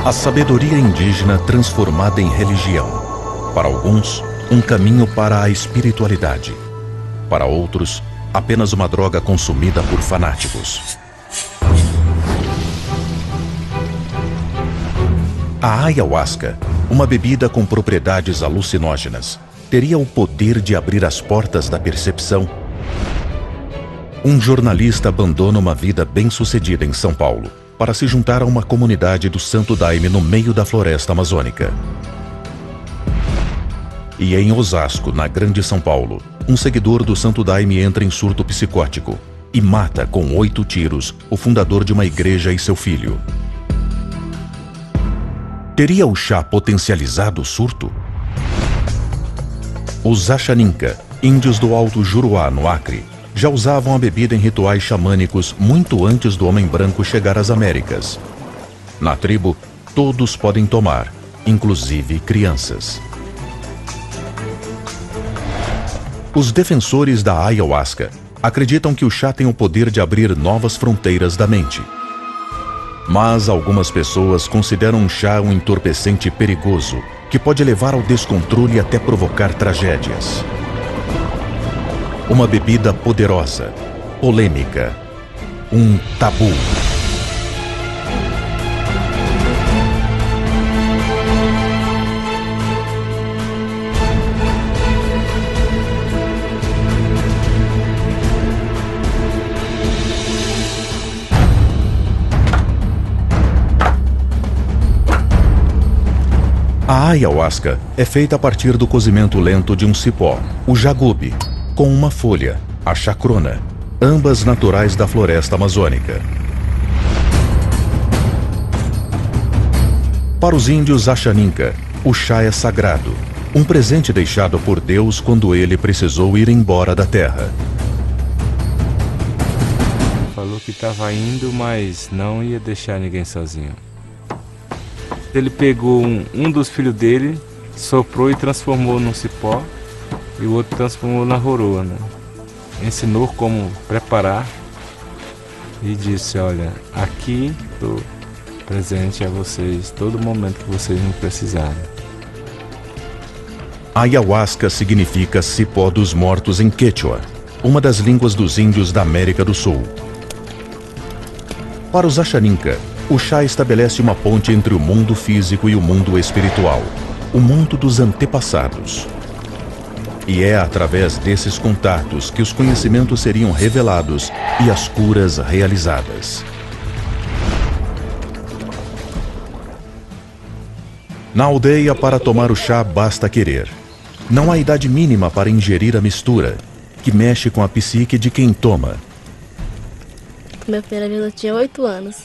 A sabedoria indígena transformada em religião. Para alguns, um caminho para a espiritualidade. Para outros, apenas uma droga consumida por fanáticos. A ayahuasca, uma bebida com propriedades alucinógenas, teria o poder de abrir as portas da percepção. Um jornalista abandona uma vida bem-sucedida em São Paulo para se juntar a uma comunidade do Santo Daime no meio da floresta amazônica. E em Osasco, na Grande São Paulo, um seguidor do Santo Daime entra em surto psicótico e mata com 8 tiros o fundador de uma igreja e seu filho. Teria o chá potencializado o surto? Os Axaninca, índios do Alto Juruá, no Acre, já usavam a bebida em rituais xamânicos muito antes do homem branco chegar às Américas. Na tribo, todos podem tomar, inclusive crianças. Os defensores da ayahuasca acreditam que o chá tem o poder de abrir novas fronteiras da mente. Mas algumas pessoas consideram um chá um entorpecente perigoso que pode levar ao descontrole e até provocar tragédias. Uma bebida poderosa, polêmica, um tabu. A ayahuasca é feita a partir do cozimento lento de um cipó, o jagube, com uma folha, a chacrona, ambas naturais da floresta amazônica. Para os índios Axaninca, o chá é sagrado, um presente deixado por Deus quando ele precisou ir embora da terra. Falou que estava indo, mas não ia deixar ninguém sozinho. Ele pegou um dos filhos dele, soprou e transformou num cipó, e o outro transformou na roroa, né? Ensinou como preparar e disse: olha, aqui estou presente a vocês todo momento que vocês me precisarem. Ayahuasca significa cipó dos mortos em Quechua, uma das línguas dos índios da América do Sul. Para os Axaninca, o chá estabelece uma ponte entre o mundo físico e o mundo espiritual, o mundo dos antepassados. E é através desses contatos que os conhecimentos seriam revelados e as curas realizadas. Na aldeia, para tomar o chá, basta querer. Não há idade mínima para ingerir a mistura, que mexe com a psique de quem toma. Minha primeira vez eu tinha 8 anos.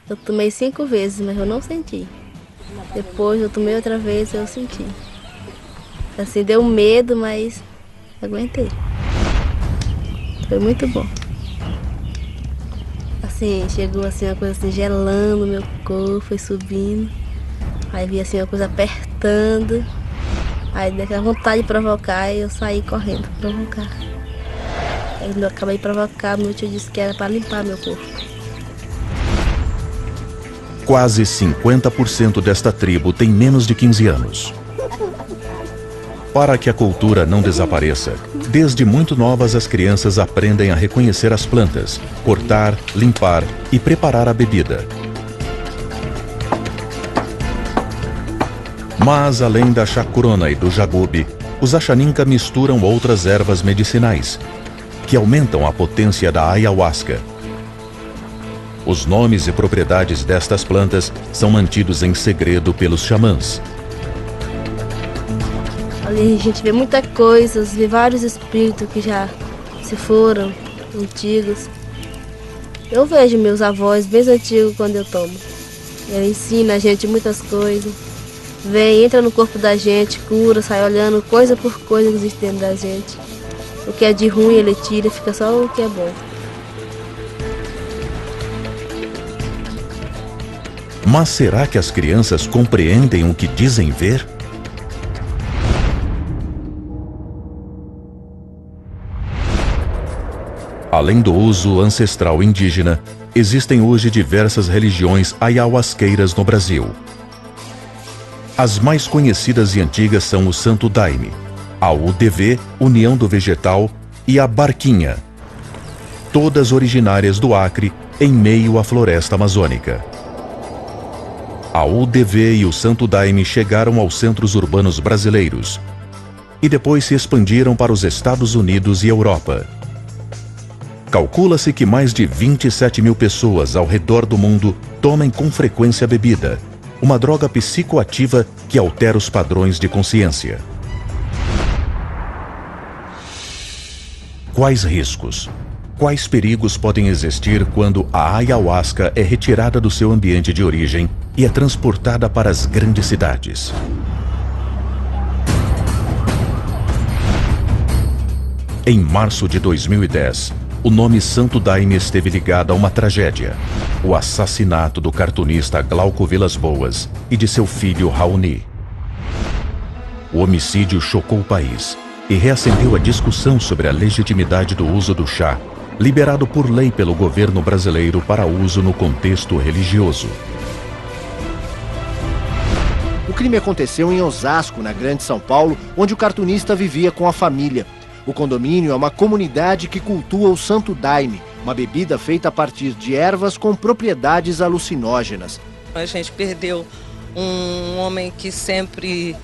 Eu tomei 5 vezes, mas eu não senti. Depois eu tomei outra vez e eu senti. Assim, deu medo, mas aguentei. Foi muito bom. Assim, chegou assim uma coisa assim, gelando meu corpo, foi subindo. Aí vi assim uma coisa apertando. Aí deu aquela vontade de provocar e eu saí correndo pra provocar. Aí eu acabei de provocar, meu tio disse que era para limpar meu corpo. Quase 50% desta tribo tem menos de 15 anos. Para que a cultura não desapareça, desde muito novas as crianças aprendem a reconhecer as plantas, cortar, limpar e preparar a bebida. Mas além da chacrona e do jagube, os Axaninca misturam outras ervas medicinais, que aumentam a potência da ayahuasca. Os nomes e propriedades destas plantas são mantidos em segredo pelos xamãs. Ali a gente vê muita coisa, vê vários espíritos que já se foram, antigos. Eu vejo meus avós bem antigos quando eu tomo. Ele ensina a gente muitas coisas. Vem, entra no corpo da gente, cura, sai olhando coisa por coisa que existe dentro da gente. O que é de ruim ele tira, fica só o que é bom. Mas será que as crianças compreendem o que dizem ver? Além do uso ancestral indígena, existem hoje diversas religiões ayahuasqueiras no Brasil. As mais conhecidas e antigas são o Santo Daime, a UDV, União do Vegetal, e a Barquinha, todas originárias do Acre, em meio à floresta amazônica. A UDV e o Santo Daime chegaram aos centros urbanos brasileiros e depois se expandiram para os Estados Unidos e Europa. Calcula-se que mais de 27 mil pessoas ao redor do mundo tomem com frequência a bebida, uma droga psicoativa que altera os padrões de consciência. Quais riscos? Quais perigos podem existir quando a ayahuasca é retirada do seu ambiente de origem e é transportada para as grandes cidades? Em março de 2010, o nome Santo Daime esteve ligado a uma tragédia: o assassinato do cartunista Glauco Vilas Boas e de seu filho Raoni. O homicídio chocou o país e reacendeu a discussão sobre a legitimidade do uso do chá, liberado por lei pelo governo brasileiro para uso no contexto religioso. O crime aconteceu em Osasco, na Grande São Paulo, onde o cartunista vivia com a família. O condomínio é uma comunidade que cultua o Santo Daime, uma bebida feita a partir de ervas com propriedades alucinógenas. A gente perdeu um homem que sempre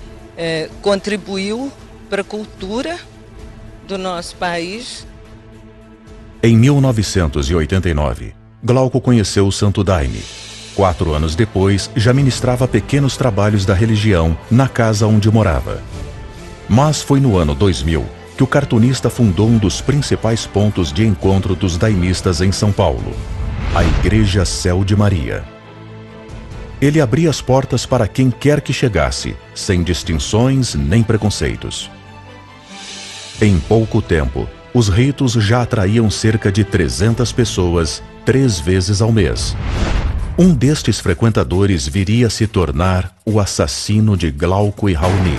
contribuiu para a cultura do nosso país. Em 1989, Glauco conheceu o Santo Daime. 4 anos depois, já ministrava pequenos trabalhos da religião na casa onde morava. Mas foi no ano 2000 que o cartunista fundou um dos principais pontos de encontro dos daimistas em São Paulo, a Igreja Céu de Maria. Ele abria as portas para quem quer que chegasse, sem distinções nem preconceitos. Em pouco tempo, os ritos já atraíam cerca de 300 pessoas 3 vezes ao mês. Um destes frequentadores viria a se tornar o assassino de Glauco e Raoni.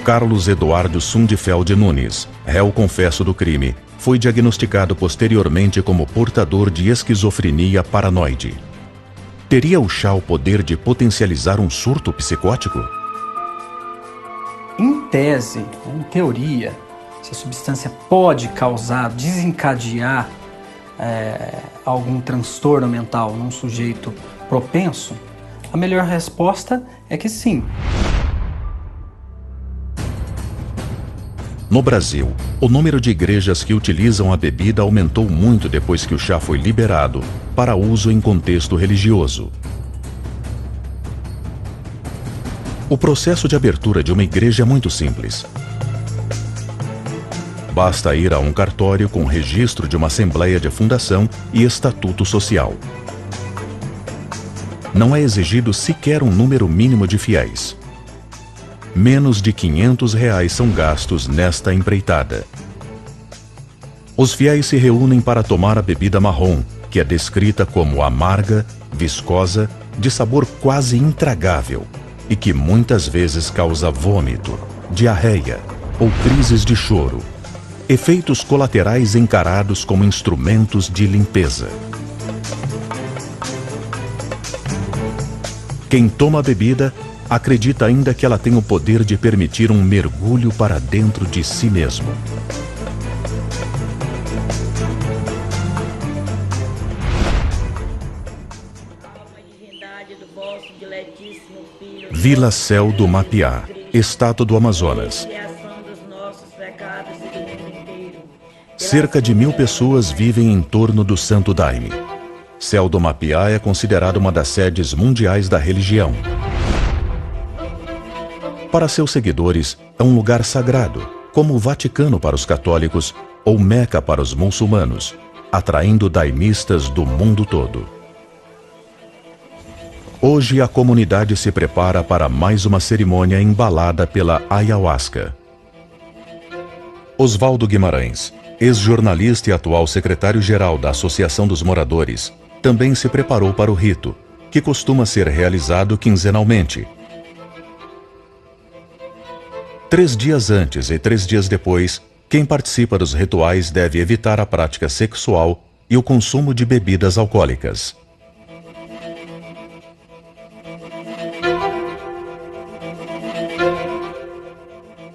Carlos Eduardo Sundfeld Nunes, réu confesso do crime, foi diagnosticado posteriormente como portador de esquizofrenia paranoide. Teria o chá o poder de potencializar um surto psicótico? Em tese, em teoria, se a substância pode causar, desencadear algum transtorno mental num sujeito propenso, a melhor resposta é que sim. No Brasil, o número de igrejas que utilizam a bebida aumentou muito depois que o chá foi liberado para uso em contexto religioso. O processo de abertura de uma igreja é muito simples. Basta ir a um cartório com registro de uma assembleia de fundação e estatuto social. Não é exigido sequer um número mínimo de fiéis. Menos de R$500 são gastos nesta empreitada. Os fiéis se reúnem para tomar a bebida marrom, que é descrita como amarga, viscosa, de sabor quase intragável e que muitas vezes causa vômito, diarreia ou crises de choro, efeitos colaterais encarados como instrumentos de limpeza. Quem toma a bebida acredita ainda que ela tem o poder de permitir um mergulho para dentro de si mesmo. Vila Céu do Mapiá, Estado do Amazonas. Cerca de 1000 pessoas vivem em torno do Santo Daime. Céu do Mapiá é considerado uma das sedes mundiais da religião. Para seus seguidores, é um lugar sagrado, como o Vaticano para os católicos ou Meca para os muçulmanos, atraindo daimistas do mundo todo. Hoje a comunidade se prepara para mais uma cerimônia embalada pela ayahuasca. Oswaldo Guimarães, ex-jornalista e atual secretário-geral da Associação dos Moradores, também se preparou para o rito, que costuma ser realizado quinzenalmente. 3 dias antes e 3 dias depois, quem participa dos rituais deve evitar a prática sexual e o consumo de bebidas alcoólicas.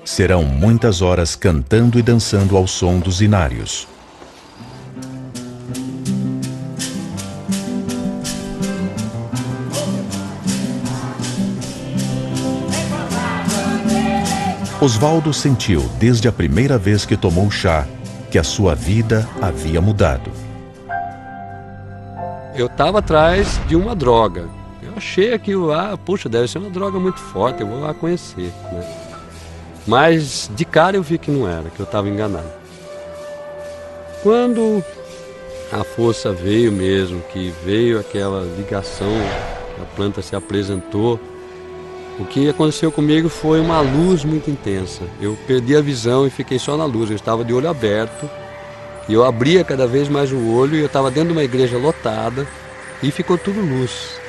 Serão muitas horas cantando e dançando ao som dos inários. Osvaldo sentiu, desde a primeira vez que tomou chá, que a sua vida havia mudado. Eu estava atrás de uma droga. Eu achei aquilo lá, puxa, deve ser uma droga muito forte, eu vou lá conhecer, né? Mas de cara eu vi que não era, que eu estava enganado. Quando a força veio mesmo, que veio aquela ligação, a planta se apresentou, o que aconteceu comigo foi uma luz muito intensa. Eu perdi a visão e fiquei só na luz. Eu estava de olho aberto e eu abria cada vez mais o olho e eu estava dentro de uma igreja lotada e ficou tudo luz.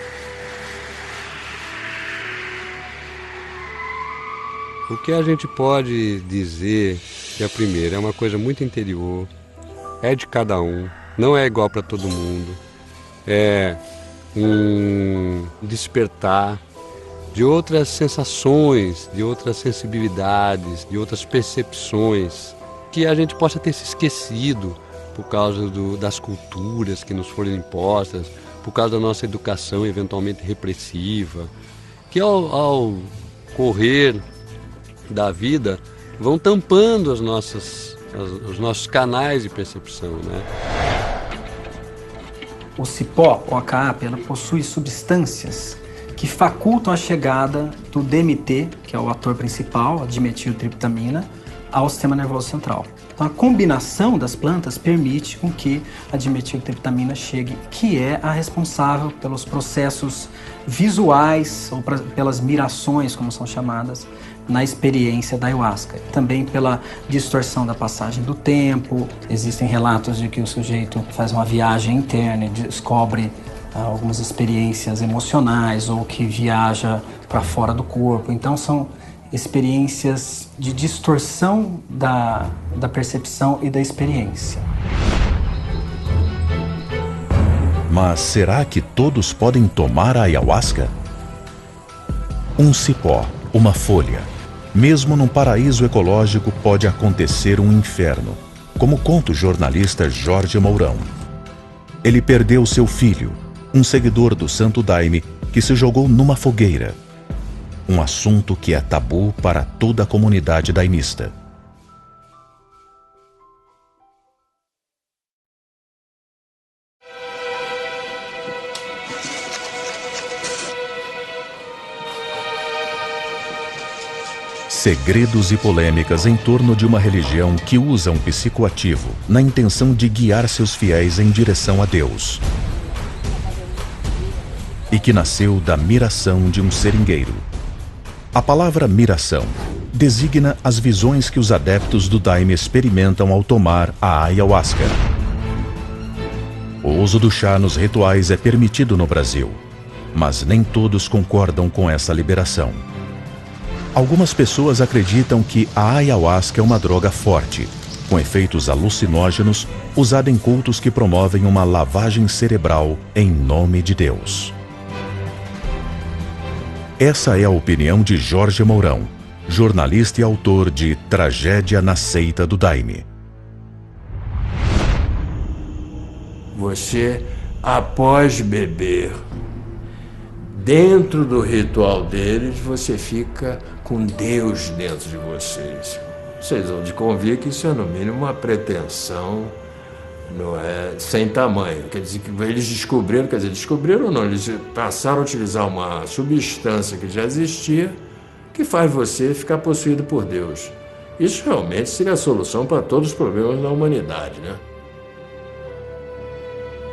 O que a gente pode dizer que a primeira é uma coisa muito interior, é de cada um, não é igual para todo mundo, é um despertar de outras sensações, de outras sensibilidades, de outras percepções, que a gente possa ter se esquecido por causa das culturas que nos foram impostas, por causa da nossa educação eventualmente repressiva, que ao correr da vida vão tampando os nossos canais de percepção, né? O cipó, ou a CAAP, ela possui substâncias que facultam a chegada do DMT, que é o ator principal, a dimetiltriptamina, ao sistema nervoso central. Então, a combinação das plantas permite com que a dimetiltriptamina chegue, que é a responsável pelos processos visuais, ou pelas mirações, como são chamadas, na experiência da ayahuasca. Também pela distorção da passagem do tempo. Existem relatos de que o sujeito faz uma viagem interna e descobre algumas experiências emocionais ou que viaja para fora do corpo. Então são experiências de distorção da percepção e da experiência. Mas será que todos podem tomar a ayahuasca? Um cipó, uma folha. Mesmo num paraíso ecológico pode acontecer um inferno, como conta o jornalista Jorge Mourão. Ele perdeu seu filho, um seguidor do Santo Daime, que se jogou numa fogueira. Um assunto que é tabu para toda a comunidade daimista. Segredos e polêmicas em torno de uma religião que usa um psicoativo na intenção de guiar seus fiéis em direção a Deus. E que nasceu da miração de um seringueiro. A palavra miração designa as visões que os adeptos do Daime experimentam ao tomar a ayahuasca. O uso do chá nos rituais é permitido no Brasil, mas nem todos concordam com essa liberação. Algumas pessoas acreditam que a ayahuasca é uma droga forte, com efeitos alucinógenos, usada em cultos que promovem uma lavagem cerebral em nome de Deus. Essa é a opinião de Jorge Mourão, jornalista e autor de Tragédia na Seita do Daime. Você, após beber, dentro do ritual deles, você fica com Deus dentro de vocês. Vocês vão de convir que isso é, no mínimo, uma pretensão, não é, sem tamanho. Quer dizer, que eles descobriram ou não, eles passaram a utilizar uma substância que já existia, que faz você ficar possuído por Deus. Isso realmente seria a solução para todos os problemas da humanidade, né?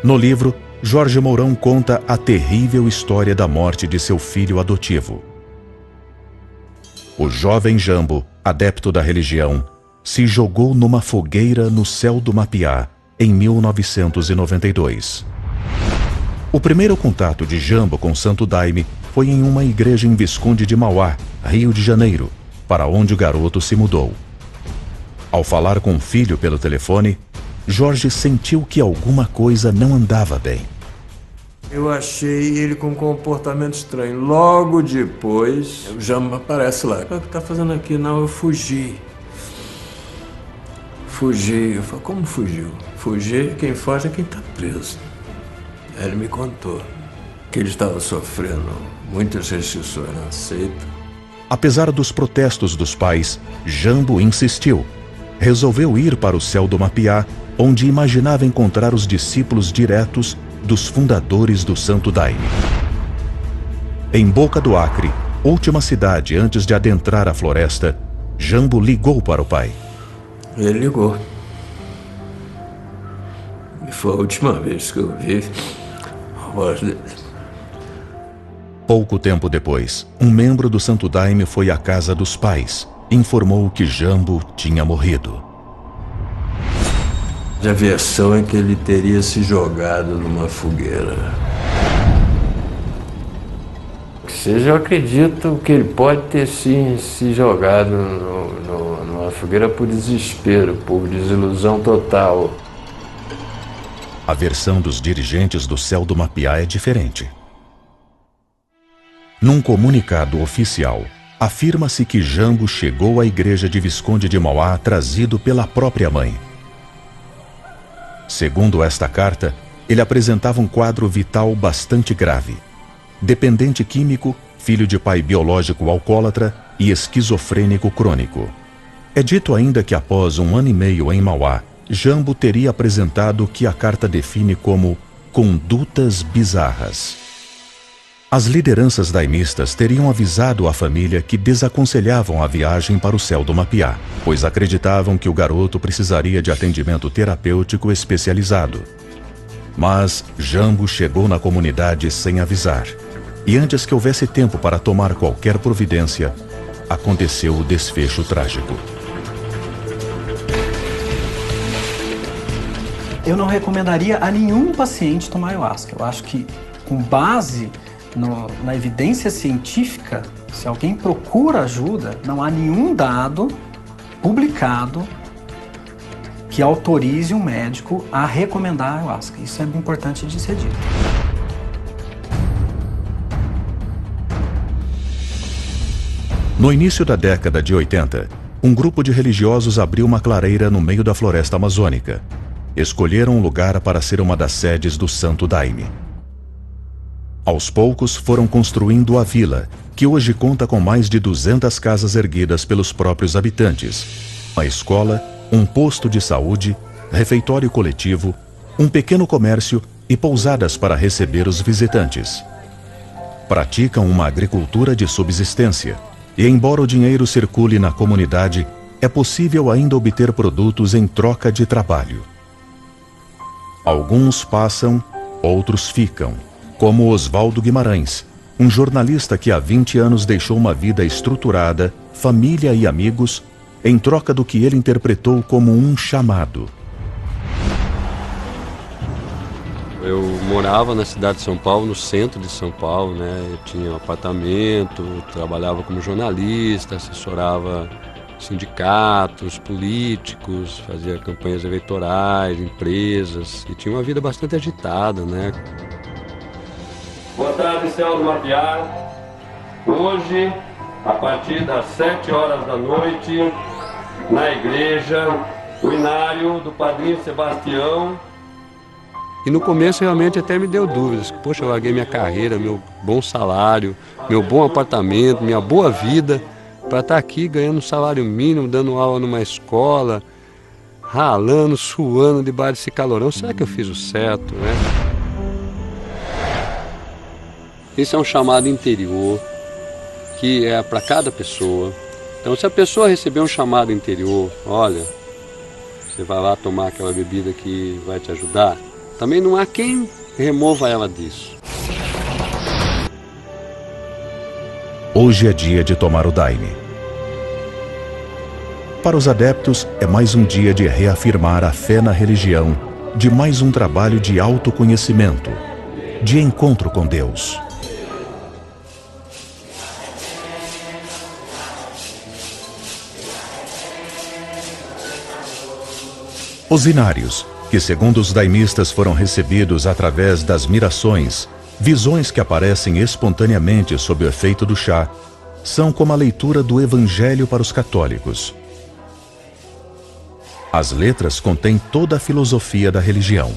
No livro, Jorge Mourão conta a terrível história da morte de seu filho adotivo. O jovem Jambo, adepto da religião, se jogou numa fogueira no céu do Mapiá em 1992. O primeiro contato de Jambo com Santo Daime foi em uma igreja em Visconde de Mauá, Rio de Janeiro, para onde o garoto se mudou. Ao falar com o filho pelo telefone, Jorge sentiu que alguma coisa não andava bem. Eu achei ele com um comportamento estranho. Logo depois, o Jambo aparece lá. O que tá fazendo aqui? Não, eu fugi. Fugi. Eu falei, como fugiu? Fugir, quem foge é quem tá preso. Aí ele me contou que ele estava sofrendo muitas restrições na seita. Apesar dos protestos dos pais, Jambo insistiu. Resolveu ir para o céu do Mapiá, onde imaginava encontrar os discípulos diretos dos fundadores do Santo Daime. Em Boca do Acre, última cidade antes de adentrar a floresta, Jambo ligou para o pai. Ele ligou. E foi a última vez que eu ouvi a voz dele. Pouco tempo depois, um membro do Santo Daime foi à casa dos pais e informou que Jambo tinha morrido. A versão é que ele teria se jogado numa fogueira. Seja, eu acredito que ele pode ter sim se jogado numa fogueira por desespero, por desilusão total. A versão dos dirigentes do céu do Mapiá é diferente. Num comunicado oficial, afirma-se que Jambo chegou à igreja de Visconde de Mauá trazido pela própria mãe. Segundo esta carta, ele apresentava um quadro vital bastante grave. Dependente químico, filho de pai biológico alcoólatra e esquizofrênico crônico. É dito ainda que após 1 ano e meio em Mauá, Jambo teria apresentado o que a carta define como condutas bizarras. As lideranças daimistas teriam avisado a família que desaconselhavam a viagem para o céu do Mapiá, pois acreditavam que o garoto precisaria de atendimento terapêutico especializado. Mas Jambo chegou na comunidade sem avisar, e antes que houvesse tempo para tomar qualquer providência, aconteceu o desfecho trágico. Eu não recomendaria a nenhum paciente tomar ayahuasca. Eu acho que, com base na evidência científica, se alguém procura ajuda, não há nenhum dado publicado que autorize um médico a recomendar a ayahuasca. Isso é importante de ser dito. No início da década de 80, um grupo de religiosos abriu uma clareira no meio da floresta amazônica. Escolheram um lugar para ser uma das sedes do Santo Daime. Aos poucos foram construindo a vila, que hoje conta com mais de 200 casas erguidas pelos próprios habitantes, uma escola, um posto de saúde, refeitório coletivo, um pequeno comércio e pousadas para receber os visitantes. Praticam uma agricultura de subsistência, e embora o dinheiro circule na comunidade, é possível ainda obter produtos em troca de trabalho. Alguns passam, outros ficam, como Oswaldo Guimarães, um jornalista que há 20 anos deixou uma vida estruturada, família e amigos, em troca do que ele interpretou como um chamado. Eu morava na cidade de São Paulo, no centro de São Paulo, né? Eu tinha um apartamento, trabalhava como jornalista, assessorava sindicatos, políticos, fazia campanhas eleitorais, empresas, e tinha uma vida bastante agitada, né? Boa tarde, céu do Mapiá. Hoje, a partir das 7 horas da noite, na igreja, o inário do Padrinho Sebastião. E no começo realmente até me deu dúvidas. Poxa, eu larguei minha carreira, meu bom salário, meu bom apartamento, minha boa vida, para estar aqui ganhando um salário mínimo, dando aula numa escola, ralando, suando debaixo desse calorão. Será que eu fiz o certo, né? Isso é um chamado interior, que é para cada pessoa. Então, se a pessoa receber um chamado interior, olha, você vai lá tomar aquela bebida que vai te ajudar, também não há quem remova ela disso. Hoje é dia de tomar o Daime. Para os adeptos, é mais um dia de reafirmar a fé na religião, de mais um trabalho de autoconhecimento, de encontro com Deus. Os inários, que segundo os daimistas foram recebidos através das mirações, visões que aparecem espontaneamente sob o efeito do chá, são como a leitura do Evangelho para os católicos. As letras contêm toda a filosofia da religião.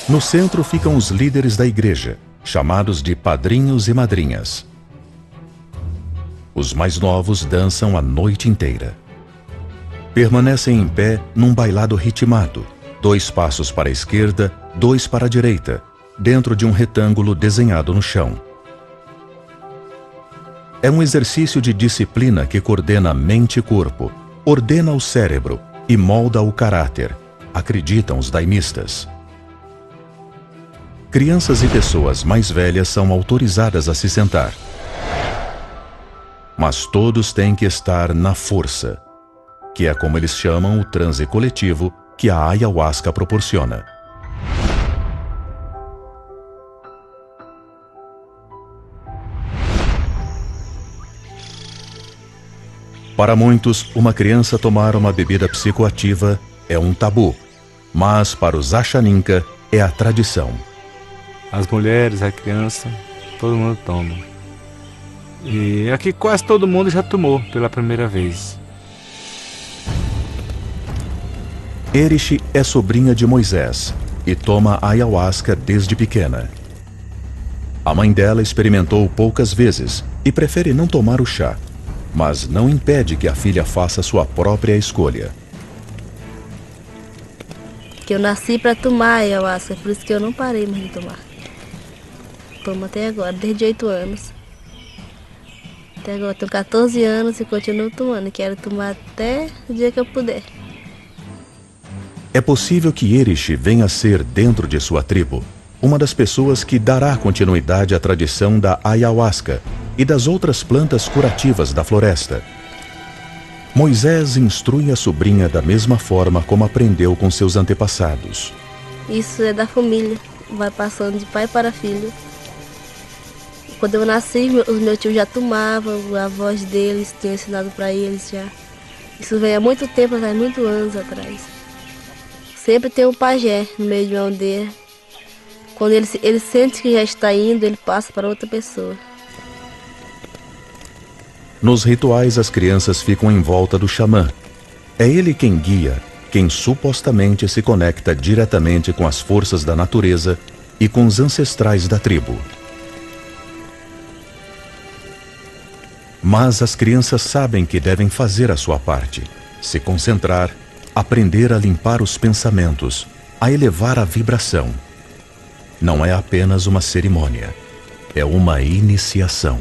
No centro ficam os líderes da igreja, chamados de padrinhos e madrinhas. Os mais novos dançam a noite inteira. Permanecem em pé num bailado ritmado, 2 passos para a esquerda, 2 para a direita, dentro de um retângulo desenhado no chão. É um exercício de disciplina que coordena mente e corpo, ordena o cérebro e molda o caráter, acreditam os daimistas. Crianças e pessoas mais velhas são autorizadas a se sentar. Mas todos têm que estar na força, que é como eles chamam o transe coletivo que a ayahuasca proporciona. Para muitos, uma criança tomar uma bebida psicoativa é um tabu, mas para os Achaninka é a tradição. As mulheres, a criança, todo mundo toma. E aqui quase todo mundo já tomou pela primeira vez. Eriche é sobrinha de Moisés e toma ayahuasca desde pequena. A mãe dela experimentou poucas vezes e prefere não tomar o chá, mas não impede que a filha faça sua própria escolha. Que eu nasci para tomar ayahuasca, por isso que eu não parei mais de tomar. Tomo até agora, desde 8 anos. Até agora, tenho 14 anos e continuo tomando. Quero tomar até o dia que eu puder. É possível que Eriche venha a ser, dentro de sua tribo, uma das pessoas que dará continuidade à tradição da ayahuasca e das outras plantas curativas da floresta. Moisés instrui a sobrinha da mesma forma como aprendeu com seus antepassados. Isso é da família, vai passando de pai para filho. Quando eu nasci, os meus tios já tomavam, a voz deles tinha ensinado para eles já. Isso vem há muito tempo, há muitos anos atrás. Sempre tem um pajé no meio de uma aldeia. Quando ele sente que já está indo, ele passa para outra pessoa. Nos rituais, as crianças ficam em volta do xamã. É ele quem guia, quem supostamente se conecta diretamente com as forças da natureza e com os ancestrais da tribo. Mas as crianças sabem que devem fazer a sua parte, se concentrar, aprender a limpar os pensamentos, a elevar a vibração. Não é apenas uma cerimônia, é uma iniciação.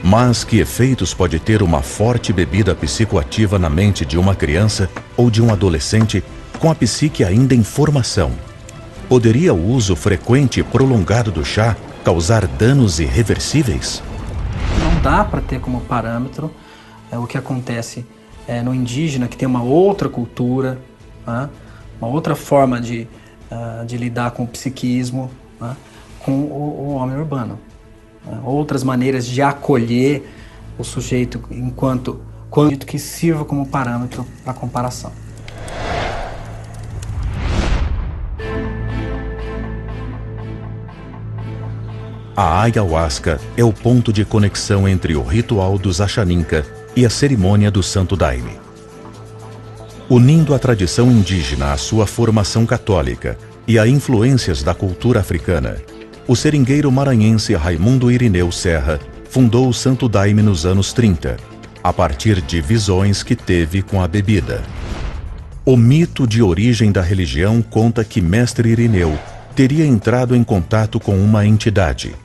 Mas que efeitos pode ter uma forte bebida psicoativa na mente de uma criança ou de um adolescente com a psique ainda em formação? Poderia o uso frequente e prolongado do chá causar danos irreversíveis? Não dá para ter como parâmetro o que acontece no indígena, que tem uma outra cultura, uma outra forma de lidar com o psiquismo, com o homem urbano. Outras maneiras de acolher o sujeito enquanto que sirva como parâmetro para comparação. A ayahuasca é o ponto de conexão entre o ritual dos Achaninka e a cerimônia do Santo Daime. Unindo a tradição indígena à sua formação católica e a influências da cultura africana, o seringueiro maranhense Raimundo Irineu Serra fundou o Santo Daime nos anos 30, a partir de visões que teve com a bebida. O mito de origem da religião conta que Mestre Irineu teria entrado em contato com uma entidade.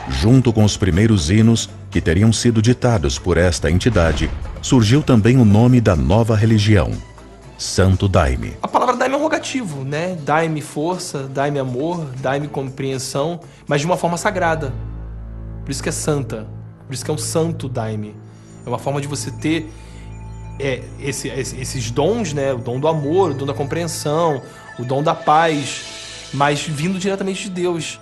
Junto com os primeiros hinos que teriam sido ditados por esta entidade, surgiu também o nome da nova religião, Santo Daime. A palavra Daime é um rogativo, né? Daime força, Daime amor, Daime compreensão, mas de uma forma sagrada. Por isso que é santa, por isso que é um Santo Daime. É uma forma de você ter esses dons, né? O dom do amor, o dom da compreensão, o dom da paz, mas vindo diretamente de Deus.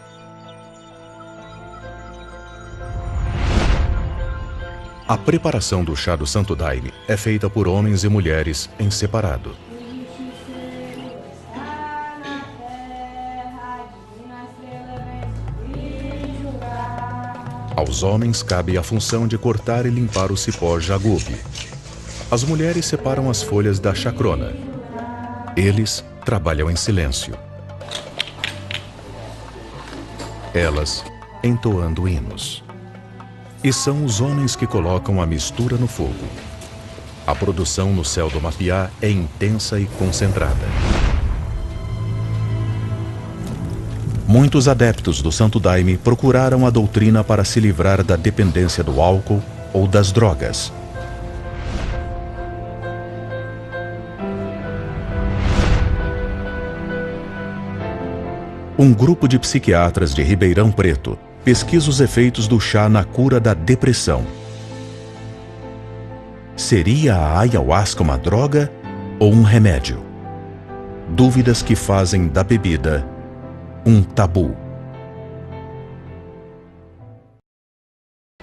A preparação do chá do Santo Daime é feita por homens e mulheres em separado. Aos homens cabe a função de cortar e limpar o cipó jagube. As mulheres separam as folhas da chacrona. Eles trabalham em silêncio. Elas entoando hinos. E são os homens que colocam a mistura no fogo. A produção no céu do Mapiá é intensa e concentrada. Muitos adeptos do Santo Daime procuraram a doutrina para se livrar da dependência do álcool ou das drogas. Um grupo de psiquiatras de Ribeirão Preto pesquisa os efeitos do chá na cura da depressão. Seria a ayahuasca uma droga ou um remédio? Dúvidas que fazem da bebida um tabu.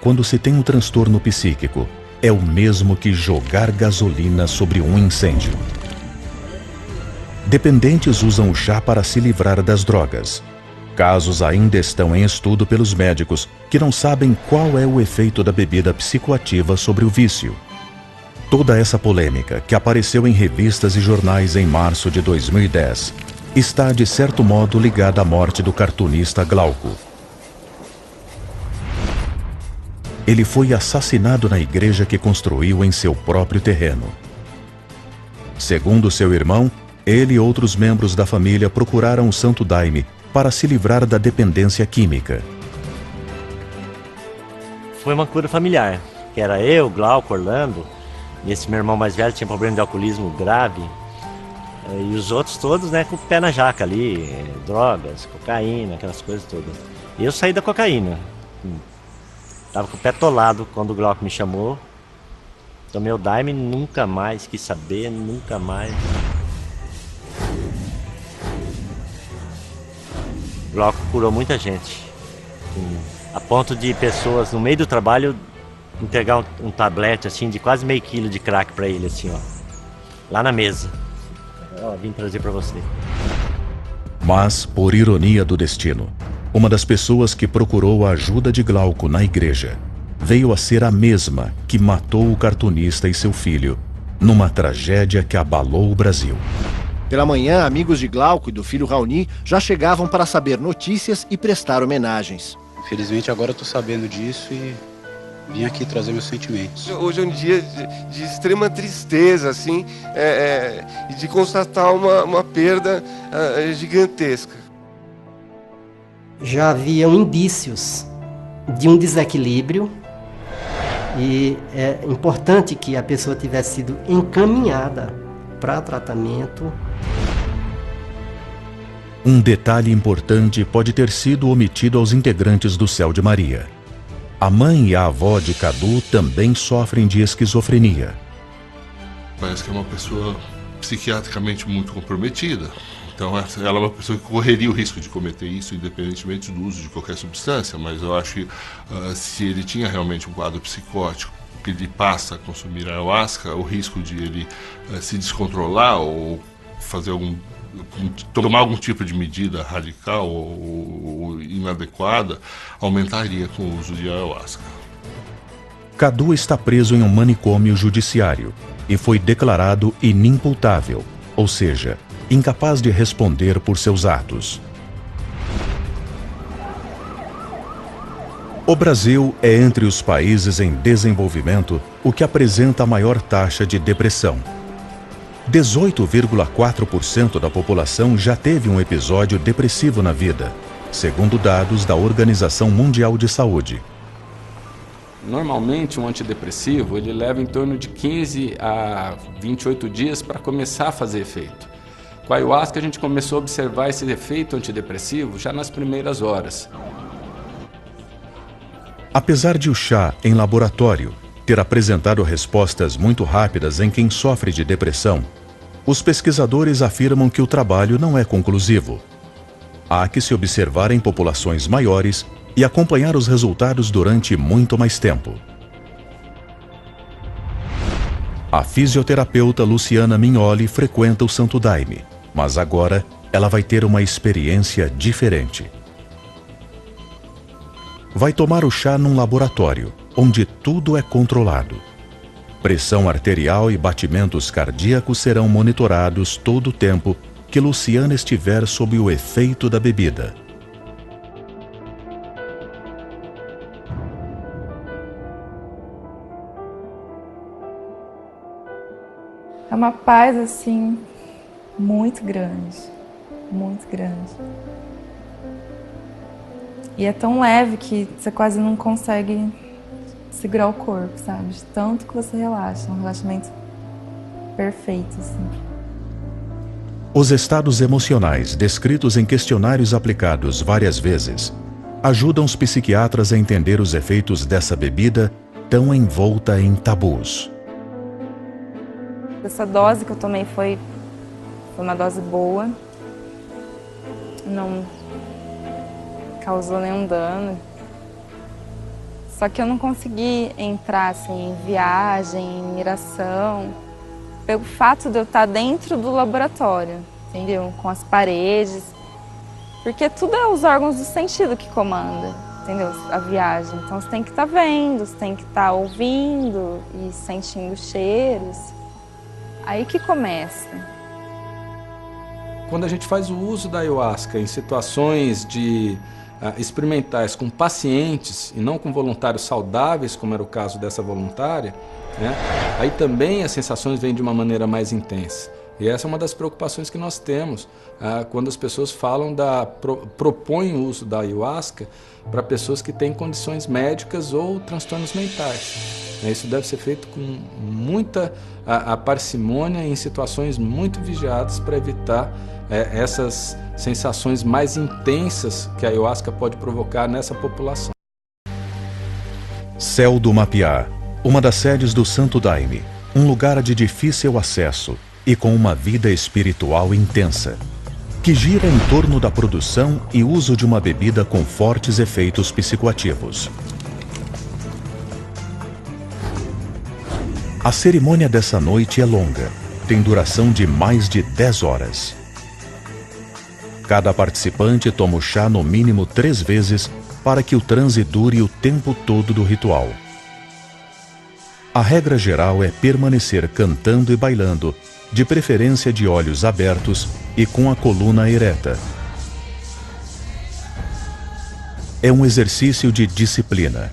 Quando se tem um transtorno psíquico, é o mesmo que jogar gasolina sobre um incêndio. Dependentes usam o chá para se livrar das drogas. Casos ainda estão em estudo pelos médicos que não sabem qual é o efeito da bebida psicoativa sobre o vício. Toda essa polêmica, que apareceu em revistas e jornais em março de 2010, está de certo modo ligada à morte do cartunista Glauco. Ele foi assassinado na igreja que construiu em seu próprio terreno. Segundo seu irmão, ele e outros membros da família procuraram o Santo Daime para se livrar da dependência química. Foi uma cura familiar, que era eu, Glauco, Orlando, e esse meu irmão mais velho tinha problema de alcoolismo grave, e os outros todos, né, com o pé na jaca ali, drogas, cocaína, aquelas coisas todas. E eu saí da cocaína, tava com o pé atolado quando o Glauco me chamou, tomei o Daime, nunca mais quis saber, nunca mais. O Glauco curou muita gente, a ponto de pessoas no meio do trabalho entregar um tablete assim de quase meio quilo de crack para ele, assim, ó, lá na mesa. Ó, vim trazer para você. Mas, por ironia do destino, uma das pessoas que procurou a ajuda de Glauco na igreja veio a ser a mesma que matou o cartunista e seu filho numa tragédia que abalou o Brasil. Pela manhã, amigos de Glauco e do filho Raoni já chegavam para saber notícias e prestar homenagens. Felizmente agora eu tô sabendo disso e vim aqui trazer meus sentimentos. Hoje é um dia de extrema tristeza, assim, e de constatar uma perda gigantesca. Já haviam indícios de um desequilíbrio e é importante que a pessoa tivesse sido encaminhada para tratamento. Um detalhe importante pode ter sido omitido aos integrantes do Céu de Maria. A mãe e a avó de Cadu também sofrem de esquizofrenia. Parece que é uma pessoa psiquiatricamente muito comprometida. Então ela é uma pessoa que correria o risco de cometer isso independentemente do uso de qualquer substância. Mas eu acho que se ele tinha realmente um quadro psicótico, que ele passa a consumir a ayahuasca, o risco de ele se descontrolar ou fazer tomar algum tipo de medida radical ou inadequada, aumentaria com o uso de ayahuasca. Cadu está preso em um manicômio judiciário e foi declarado inimputável, ou seja, incapaz de responder por seus atos. O Brasil é entre os países em desenvolvimento o que apresenta a maior taxa de depressão. 18,4% da população já teve um episódio depressivo na vida, segundo dados da Organização Mundial de Saúde. Normalmente, um antidepressivo ele leva em torno de 15 a 28 dias para começar a fazer efeito. Com a ayahuasca, a gente começou a observar esse efeito antidepressivo já nas primeiras horas. Apesar de o chá em laboratório ter apresentado respostas muito rápidas em quem sofre de depressão, os pesquisadores afirmam que o trabalho não é conclusivo. Há que se observar em populações maiores e acompanhar os resultados durante muito mais tempo. A fisioterapeuta Luciana Mignoli frequenta o Santo Daime, mas agora ela vai ter uma experiência diferente. Vai tomar o chá num laboratório, onde tudo é controlado. Pressão arterial e batimentos cardíacos serão monitorados todo o tempo que Luciana estiver sob o efeito da bebida. É uma paz, assim, muito grande, muito grande. E é tão leve que você quase não consegue segurar o corpo, sabe? De tanto que você relaxa, um relaxamento perfeito, assim. Os estados emocionais descritos em questionários aplicados várias vezes ajudam os psiquiatras a entender os efeitos dessa bebida tão envolta em tabus. Essa dose que eu tomei foi uma dose boa, não causou nenhum dano. Só que eu não consegui entrar assim, em viagem, em miração, pelo fato de eu estar dentro do laboratório, entendeu? Com as paredes, porque tudo é os órgãos do sentido que comanda, entendeu? A viagem. Então você tem que estar vendo, você tem que estar ouvindo e sentindo cheiros. Aí que começa. Quando a gente faz o uso da ayahuasca em situações de experimentais com pacientes e não com voluntários saudáveis, como era o caso dessa voluntária, né, aí também as sensações vêm de uma maneira mais intensa. E essa é uma das preocupações que nós temos quando as pessoas falam propõem o uso da ayahuasca para pessoas que têm condições médicas ou transtornos mentais. Isso deve ser feito com muita parcimônia em situações muito vigiadas para evitar essas sensações mais intensas que a ayahuasca pode provocar nessa população. Céu do Mapiá, uma das sedes do Santo Daime, um lugar de difícil acesso e com uma vida espiritual intensa, que gira em torno da produção e uso de uma bebida com fortes efeitos psicoativos. A cerimônia dessa noite é longa, tem duração de mais de 10 horas. Cada participante toma o chá no mínimo 3 vezes para que o transe dure o tempo todo do ritual. A regra geral é permanecer cantando e bailando, de preferência de olhos abertos e com a coluna ereta. É um exercício de disciplina.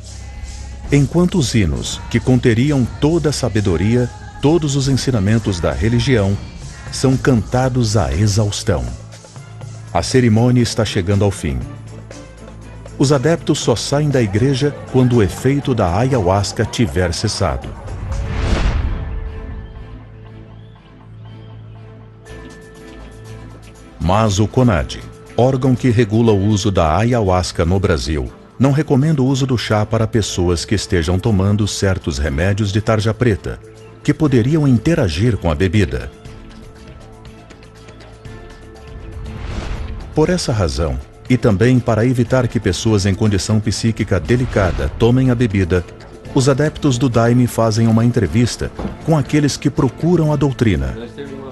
Enquanto os hinos, que conteriam toda a sabedoria, todos os ensinamentos da religião, são cantados à exaustão. A cerimônia está chegando ao fim. Os adeptos só saem da igreja quando o efeito da ayahuasca tiver cessado. Mas o CONAD, órgão que regula o uso da ayahuasca no Brasil, não recomenda o uso do chá para pessoas que estejam tomando certos remédios de tarja preta, que poderiam interagir com a bebida. Por essa razão, e também para evitar que pessoas em condição psíquica delicada tomem a bebida, os adeptos do Daime fazem uma entrevista com aqueles que procuram a doutrina,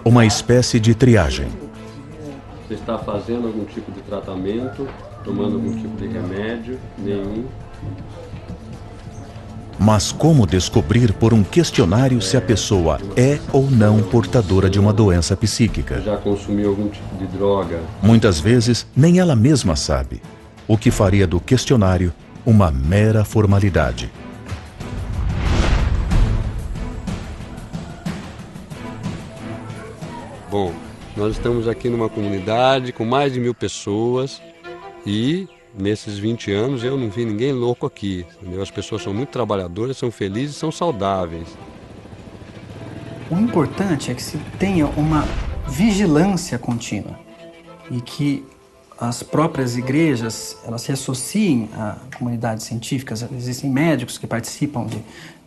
uma espécie de triagem. Você está fazendo algum tipo de tratamento, tomando algum tipo de remédio? Nenhum. Mas como descobrir por um questionário se a pessoa é ou não portadora de uma doença psíquica? Já consumiu algum tipo de droga? Muitas vezes, nem ela mesma sabe, o que faria do questionário uma mera formalidade. Bom, nós estamos aqui numa comunidade com mais de 1000 pessoas e nesses 20 anos eu não vi ninguém louco aqui, entendeu? As pessoas são muito trabalhadoras, são felizes e são saudáveis. O importante é que se tenha uma vigilância contínua e que as próprias igrejas elas se associem a comunidades científicas. Existem médicos que participam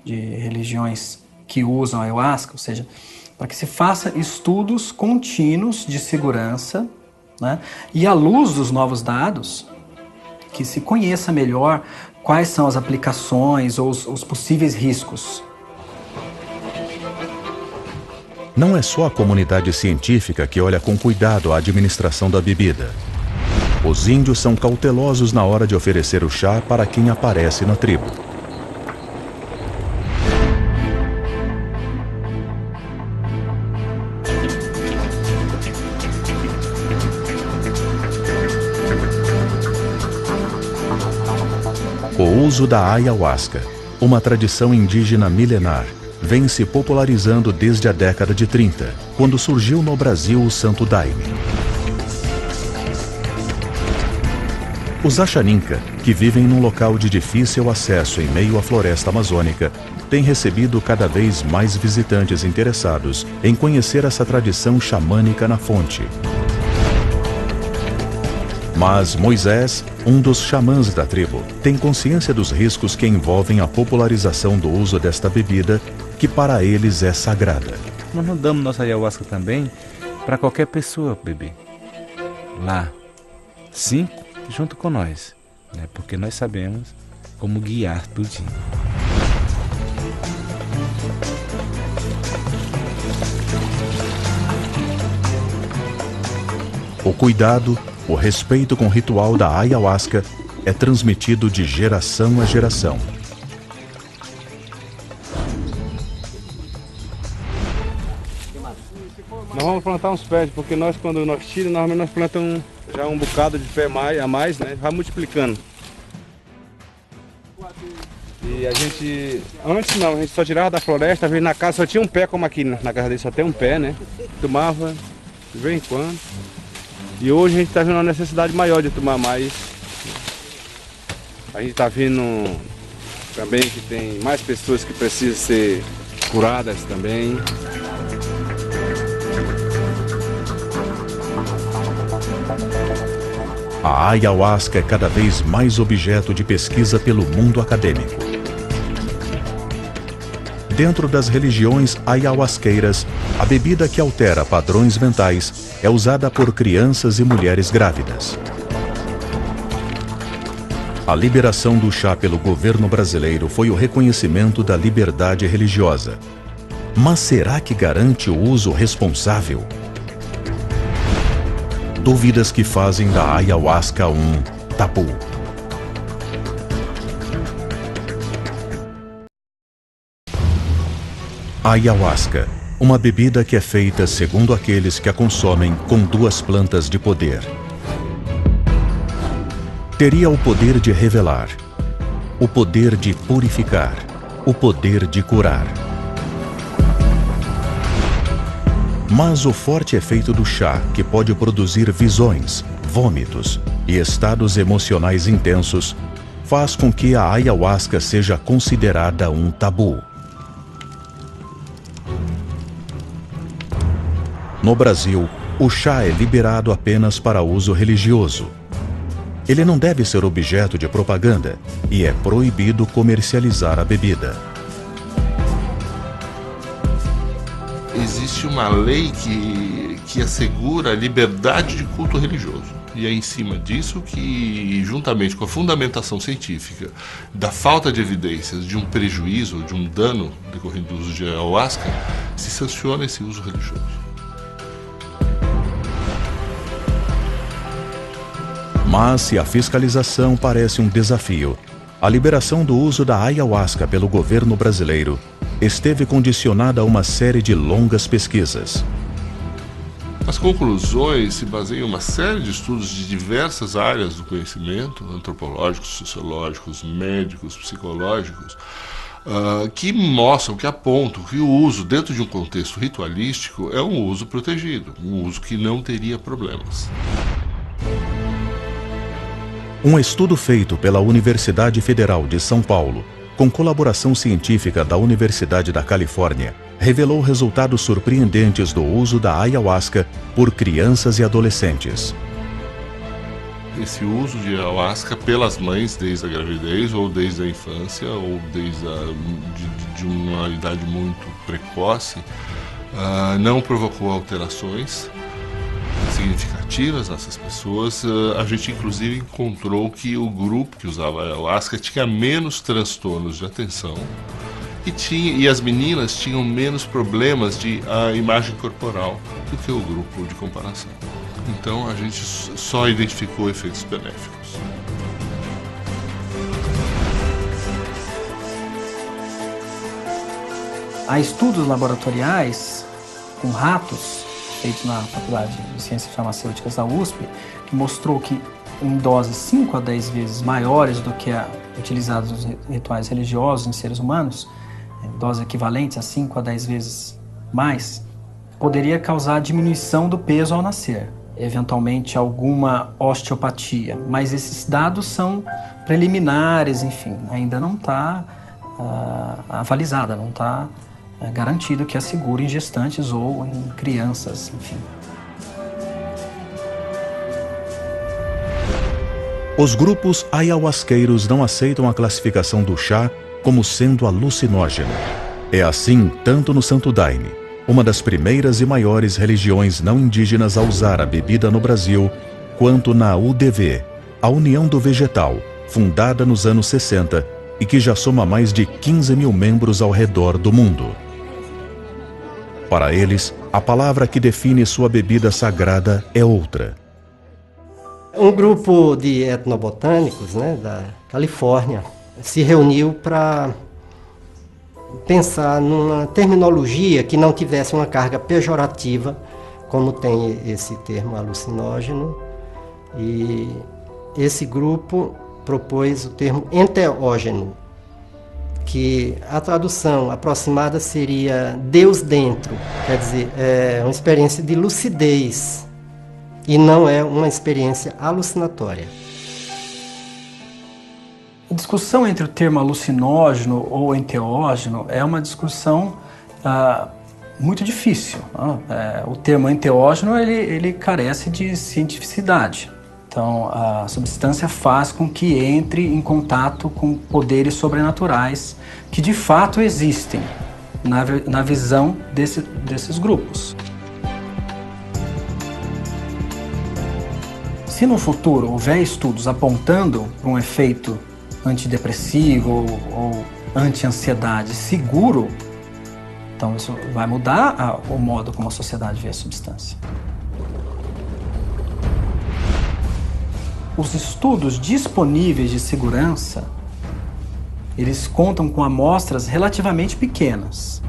de religiões que usam a ayahuasca, ou seja, para que se faça estudos contínuos de segurança, né? E à luz dos novos dados, que se conheça melhor quais são as aplicações ou os possíveis riscos. Não é só a comunidade científica que olha com cuidado a administração da bebida. Os índios são cautelosos na hora de oferecer o chá para quem aparece na tribo. O uso da ayahuasca, uma tradição indígena milenar, vem se popularizando desde a década de 30, quando surgiu no Brasil o Santo Daime. Os Achaninka, que vivem num local de difícil acesso em meio à floresta amazônica, têm recebido cada vez mais visitantes interessados em conhecer essa tradição xamânica na fonte. Mas Moisés, um dos xamãs da tribo, tem consciência dos riscos que envolvem a popularização do uso desta bebida, que para eles é sagrada. Nós não damos nossa ayahuasca também para qualquer pessoa beber. Lá, sim, junto com nós, né? Porque nós sabemos como guiar tudinho. O cuidado, o respeito com o ritual da ayahuasca é transmitido de geração a geração. Nós vamos plantar uns pés, porque nós, quando nós tiramos, normalmente nós plantamos já um bocado de pé a mais, né? Vai multiplicando. E a gente, antes não, a gente só tirava da floresta, veio na casa, só tinha um pé como aqui, na casa dele só tem um pé, né? Tomava de vez em quando. E hoje a gente está vendo uma necessidade maior de tomar mais. A gente está vendo também que tem mais pessoas que precisam ser curadas também. A ayahuasca é cada vez mais objeto de pesquisa pelo mundo acadêmico. Dentro das religiões ayahuasqueiras, a bebida que altera padrões mentais é usada por crianças e mulheres grávidas. A liberação do chá pelo governo brasileiro foi o reconhecimento da liberdade religiosa. Mas será que garante o uso responsável? Dúvidas que fazem da ayahuasca um tabu. Ayahuasca, uma bebida que é feita, segundo aqueles que a consomem, com duas plantas de poder. Teria o poder de revelar, o poder de purificar, o poder de curar. Mas o forte efeito do chá, que pode produzir visões, vômitos e estados emocionais intensos, faz com que a ayahuasca seja considerada um tabu. No Brasil, o chá é liberado apenas para uso religioso. Ele não deve ser objeto de propaganda e é proibido comercializar a bebida. Existe uma lei que assegura a liberdade de culto religioso. E é em cima disso que, juntamente com a fundamentação científica da falta de evidências de um prejuízo, de um dano decorrente do uso de ayahuasca, se sanciona esse uso religioso. Mas se a fiscalização parece um desafio, a liberação do uso da ayahuasca pelo governo brasileiro esteve condicionada a uma série de longas pesquisas. As conclusões se baseiam em uma série de estudos de diversas áreas do conhecimento, antropológicos, sociológicos, médicos, psicológicos, que mostram, que apontam que o uso dentro de um contexto ritualístico é um uso protegido, um uso que não teria problemas. Um estudo feito pela Universidade Federal de São Paulo, com colaboração científica da Universidade da Califórnia, revelou resultados surpreendentes do uso da ayahuasca por crianças e adolescentes. Esse uso de ayahuasca pelas mães desde a gravidez ou desde a infância ou desde de uma idade muito precoce não provocou alterações significativas nessas pessoas. A gente inclusive encontrou que o grupo que usava ayahuasca tinha menos transtornos de atenção E as meninas tinham menos problemas de imagem corporal do que o grupo de comparação. Então a gente só identificou efeitos benéficos. Há estudos laboratoriais com ratos, feitos na Faculdade de Ciências Farmacêuticas da USP, que mostrou que em doses 5 a 10 vezes maiores do que a utilizadas nos rituais religiosos em seres humanos, doses equivalentes a 5 a 10 vezes mais, poderia causar diminuição do peso ao nascer, eventualmente alguma osteopatia. Mas esses dados são preliminares, enfim, ainda não está avalizada, não está garantido que assegure em gestantes ou em crianças, enfim. Os grupos ayahuasqueiros não aceitam a classificação do chá como sendo alucinógeno. É assim tanto no Santo Daime, uma das primeiras e maiores religiões não indígenas a usar a bebida no Brasil, quanto na UDV, a União do Vegetal, fundada nos anos 60 e que já soma mais de 15 mil membros ao redor do mundo. Para eles, a palavra que define sua bebida sagrada é outra. Um grupo de etnobotânicos, né, da Califórnia se reuniu para pensar numa terminologia que não tivesse uma carga pejorativa, como tem esse termo alucinógeno, e esse grupo propôs o termo enteógeno, que a tradução aproximada seria Deus dentro, quer dizer, é uma experiência de lucidez e não é uma experiência alucinatória. A discussão entre o termo alucinógeno ou enteógeno é uma discussão muito difícil. O termo enteógeno ele carece de cientificidade. Então, a substância faz com que entre em contato com poderes sobrenaturais que de fato existem na visão desses grupos. Se no futuro houver estudos apontando para um efeito antidepressivo ou anti-ansiedade seguro, então isso vai mudar o modo como a sociedade vê a substância. Os estudos disponíveis de segurança, eles contam com amostras relativamente pequenas.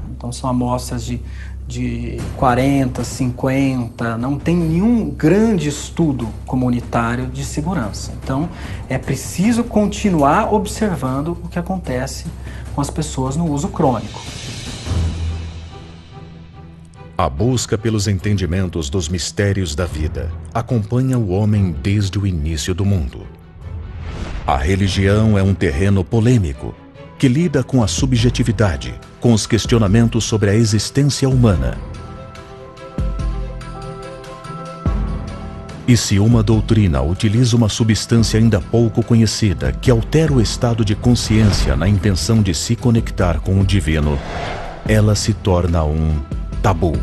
Então são amostras de 40, 50, não tem nenhum grande estudo comunitário de segurança. Então é preciso continuar observando o que acontece com as pessoas no uso crônico. A busca pelos entendimentos dos mistérios da vida acompanha o homem desde o início do mundo. A religião é um terreno polêmico que lida com a subjetividade, com os questionamentos sobre a existência humana. E se uma doutrina utiliza uma substância ainda pouco conhecida que altera o estado de consciência na intenção de se conectar com o divino, ela se torna um tabu.